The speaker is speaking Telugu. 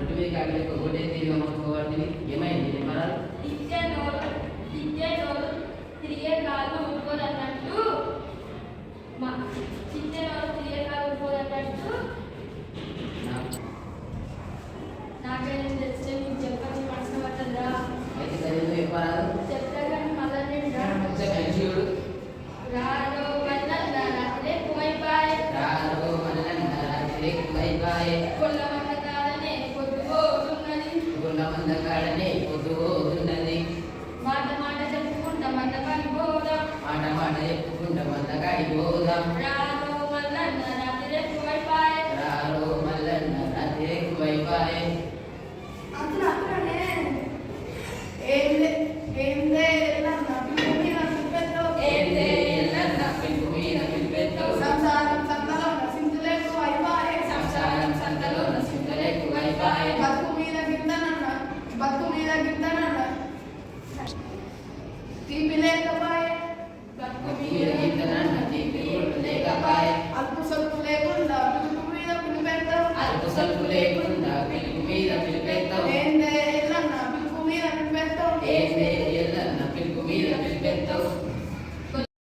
రొట్టె మీద కాకలే ఒకటే తీరుగా మొత్తుకోబడుతుంది. ఏమైంది చెప్పరాదు? తిట్టే నోరు తిరిగే కాలు ఊరుకోదన్నట్టు తిట్టే నోరు తిరిగే కాలు ఊరుకోదన్నట్టు నాకైనా తెలిస్తే నీకు చెప్పని మనసు పట్టదురా. అయితే చదివిందో చెప్పరాదు? చెప్తా కానీ మళ్ళా నేను కలిసియుడు రారో మల్లన్న రాత్రే పోయిపాయ్ రారో మల్లన్న రాత్రే పోయిపాయ్ కొల్ల మంద కాడనే పొద్దుపోతున్నది గుళ్ళ మంద కాడనే పొద్దుపోతున్నది మాట మాట చెప్పుకుంటా మందకాడి పోదాం మాట మాట చెప్పుకుంటా మందకాడి పోదాం రారో మల్లన్న రాత్రే పోయిపాయ్ రారో మల్లన్న రాత్రే పోయిపాయ్ సంసారం సంతలో నసింతులేకు అయిపాయే బతుకు మీద గిద్దనన్న తీపి లేకపోతే